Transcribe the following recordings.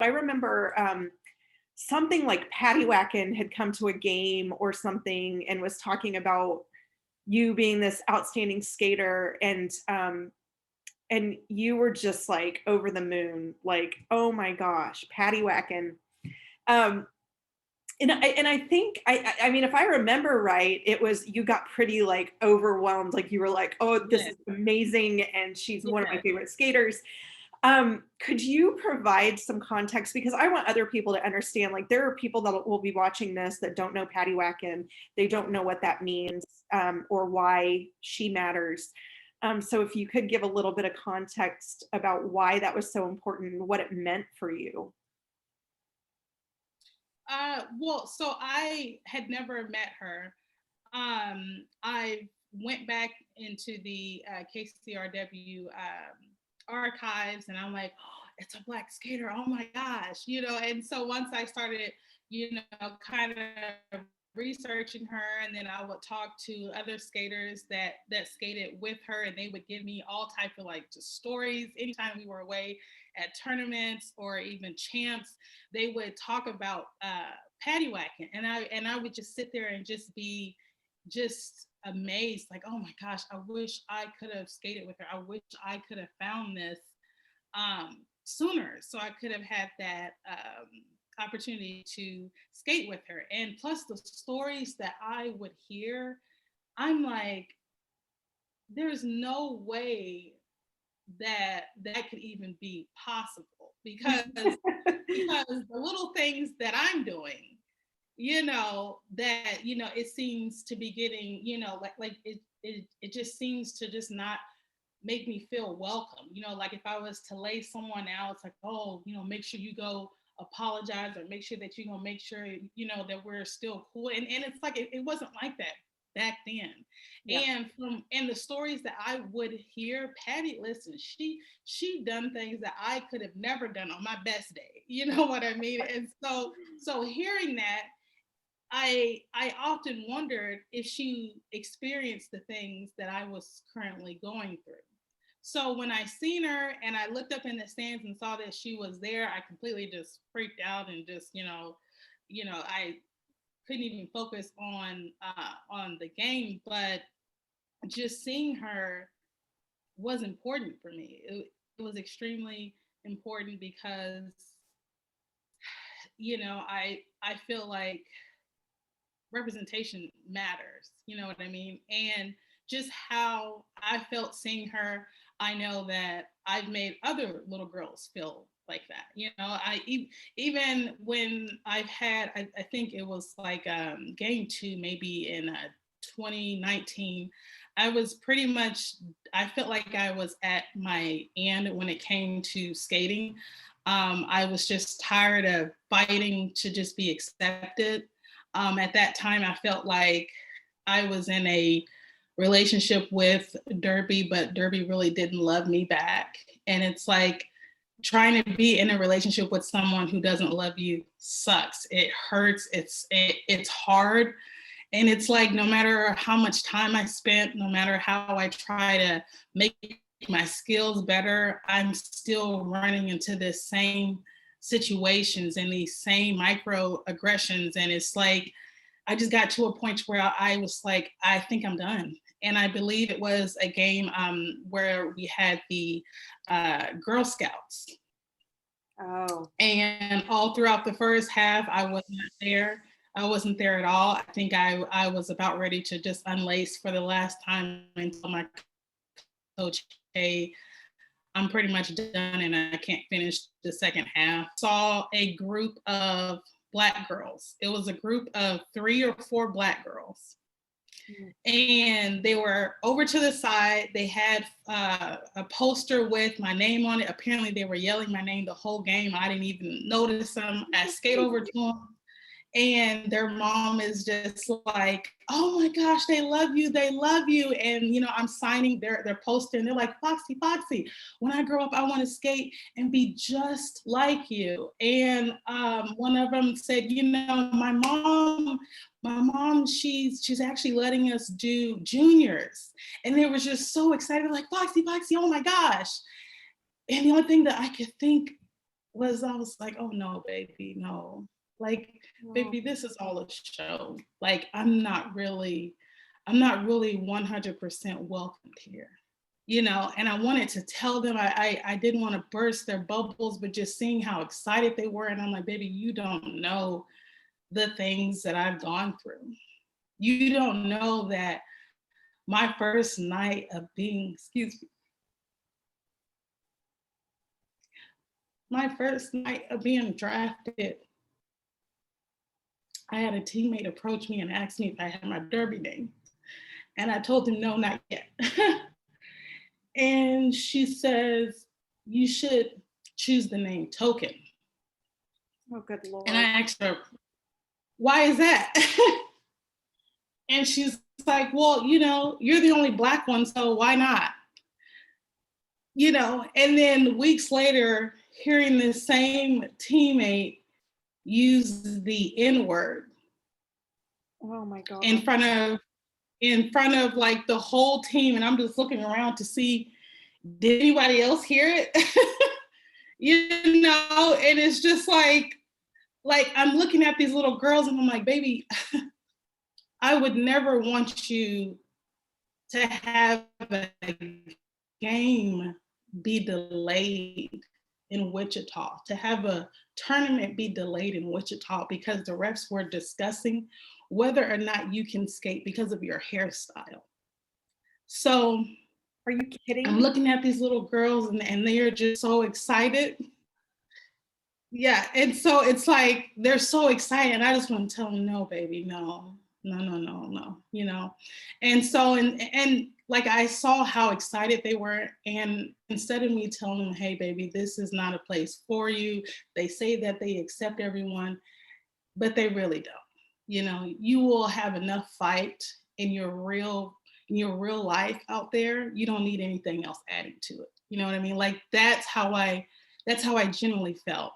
I remember something like Patti Whackin had come to a game or something and was talking about you being this outstanding skater, and you were just like over the moon, like, oh my gosh, Patti Whackin. Um, and I think I mean, if I remember right, it was you got pretty like overwhelmed, like you were like, oh, this Yes, is amazing, and she's one of my yes. favorite skaters. Could you provide some context? Because I want other people to understand, like there are people that will be watching this that don't know Patti Whackin. They don't know what that means, or why she matters. So if you could give a little bit of context about why that was so important and what it meant for you. Well, so I had never met her. I went back into the KCRW archives, and I'm like, oh, it's a Black skater. Oh my gosh, you know. And so once I started, you know, kind of researching her, and then I would talk to other skaters that skated with her, and they would give me all type of like just stories. Anytime we were away at tournaments or even champs, they would talk about Patti Whackin, and I would just sit there and just be just amazed, like, oh my gosh, I wish I could have skated with her. I wish I could have found this sooner, so I could have had that opportunity to skate with her. And plus, the stories that I would hear, I'm like, there's no way that that could even be possible because the little things that I'm doing, you know, that, you know, it seems to be getting, you know, like it just seems to just not make me feel welcome. You know, like if I was to lay someone out, it's like, oh, you know, make sure you go apologize, or make sure that you're gonna make sure, you know, that we're still cool. And it's like it wasn't like that back then. Yeah. And the stories that I would hear, Patti, listen, she done things that I could have never done on my best day. You know what I mean? And so hearing that, I often wondered if she experienced the things that I was currently going through. So when I seen her and I looked up in the stands and saw that she was there, I completely just freaked out and just, I couldn't even focus on the game. But just seeing her was important for me. It was extremely important because, I feel like representation matters. You know what I mean? And just how I felt seeing her, I know that I've made other little girls feel like that. You know, even when I've had, I think it was like game two, maybe in 2019, I was pretty much, I felt like I was at my end when it came to skating. I was just tired of fighting to just be accepted. At that time, I felt like I was in a relationship with Derby, but Derby really didn't love me back. And it's like trying to be in a relationship with someone who doesn't love you sucks. It hurts. It's hard. And it's like no matter how much time I spent, no matter how I try to make my skills better, I'm still running into the same situations and these same microaggressions. And it's like I just got to a point where I was like, I think I'm done. And I believe it was a game where we had the Girl Scouts. Oh. And all throughout the first half, I was not there. I wasn't there at all. I think I was about ready to just unlace for the last time until my coach, hey, I'm pretty much done and I can't finish the second half. Saw a group of Black girls. It was a group of 3 or 4 Black girls. And they were over to the side. They had a poster with my name on it. Apparently, they were yelling my name the whole game. I didn't even notice them. I skate over to them, and their mom is just like, oh my gosh, they love you, and I'm signing their poster, and they're like, Foxxi, when I grow up I want to skate and be just like you. And one of them said, my mom, she's actually letting us do juniors. And they were just so excited, like, Foxxi, oh my gosh. And the only thing that I could think I was like, oh no, baby, no. Like, Oh, baby, this is all a show. Like, I'm not really 100% welcomed here. And I wanted to tell them, I didn't want to burst their bubbles, but just seeing how excited they were. And I'm like, baby, you don't know the things that I've gone through. You don't know that my first night of being, excuse me, my first night of being drafted, I had a teammate approach me and ask me if I had my Derby name. And I told him, no, not yet. And she says, you should choose the name Token. oh, good And I Lord. asked her, why is that? And she's like, well, you're the only Black one, so why not? And then weeks later, hearing the same teammate use the N word Oh my God. in front of like the whole team, and I'm just looking around to see, did anybody else hear it? And it's just like I'm looking at these little girls and I'm like, baby, I would never want you to have a game be delayed in Wichita, to have a tournament be delayed in Wichita because the refs were discussing whether or not you can skate because of your hairstyle. So Are you I'm kidding? looking at these little girls and they are just so excited. Yeah. And so it's like they're so excited. And I just want to tell them, no, baby, no, no, no, no, no. And so and like I saw how excited they were. And instead of me telling them, hey, baby, this is not a place for you, they say that they accept everyone, but they really don't. You will have enough fight in your real life out there. You don't need anything else adding to it. You know what I mean? Like that's how I genuinely felt.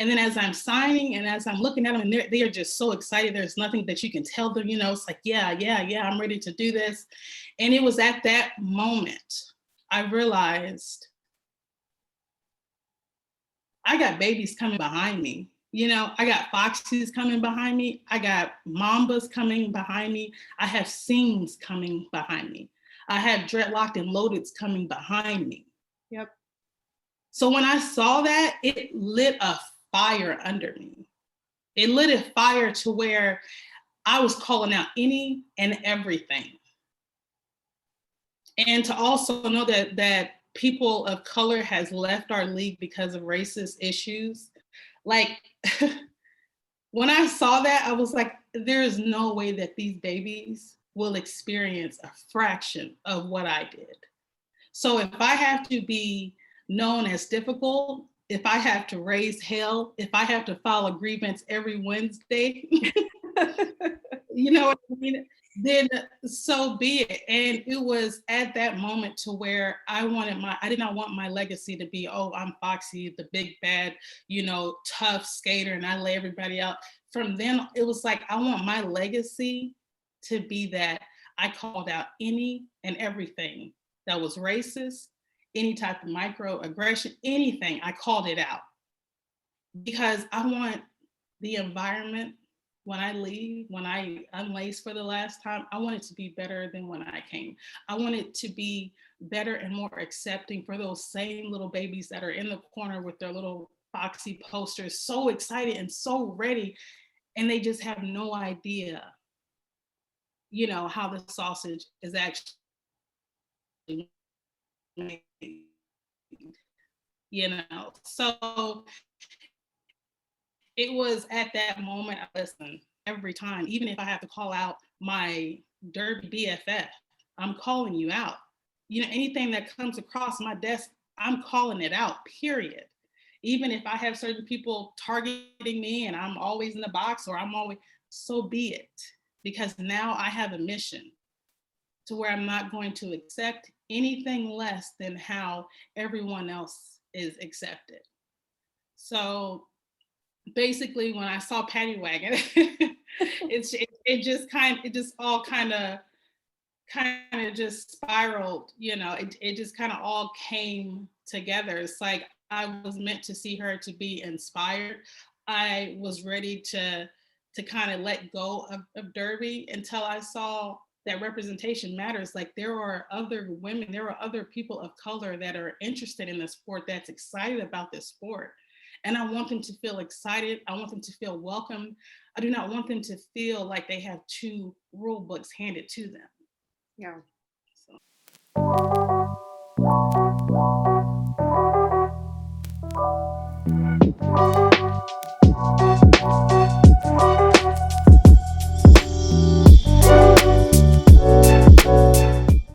And then as I'm signing and as I'm looking at them, and they are just so excited, there's nothing that you can tell them. It's like, yeah, yeah, yeah, I'm ready to do this. And it was at that moment I realized I got babies coming behind me. I got Foxys coming behind me. I got Mambas coming behind me. I have Sings coming behind me. I have Dreadlocked and Loadeds coming behind me. Yep. So when I saw that, it lit a fire under me. It lit a fire to where I was calling out any and everything. And to also know that people of color has left our league because of racist issues. Like when I saw that, I was like, there is no way that these babies will experience a fraction of what I did. So if I have to be known as difficult, if I have to raise hell, if I have to file a grievance every Wednesday, you know what I mean? Then so be it. And it was at that moment to where I did not want my legacy to be, oh, I'm Foxxi, the big bad, tough skater, and I lay everybody out. From then, it was like, I want my legacy to be that I called out any and everything that was racist, any type of microaggression, anything, I called it out. Because I want the environment when I leave, when I unlace for the last time, I want it to be better than when I came. I want it to be better and more accepting for those same little babies that are in the corner with their little Foxxi posters, so excited and so ready, and they just have no idea, how the sausage is actually made. So it was at that moment I listened every time, even if I have to call out my Derby BFF, I'm calling you out. Anything that comes across my desk, I'm calling it out, period. Even if I have certain people targeting me and I'm always in the box or I'm always, so be it. Because now I have a mission to where I'm not going to accept anything less than how everyone else is accepted. So basically when I saw Patti Whackin, it just all kind of kind of just spiraled, it just kind of all came together. It's like I was meant to see her to be inspired. I was ready to kind of let go of Derby until I saw that representation matters. Like there are other women, there are other people of color that are interested in the sport, that's excited about this sport. And I want them to feel excited. I want them to feel welcome. I do not want them to feel like they have two rule books handed to them. Yeah. So.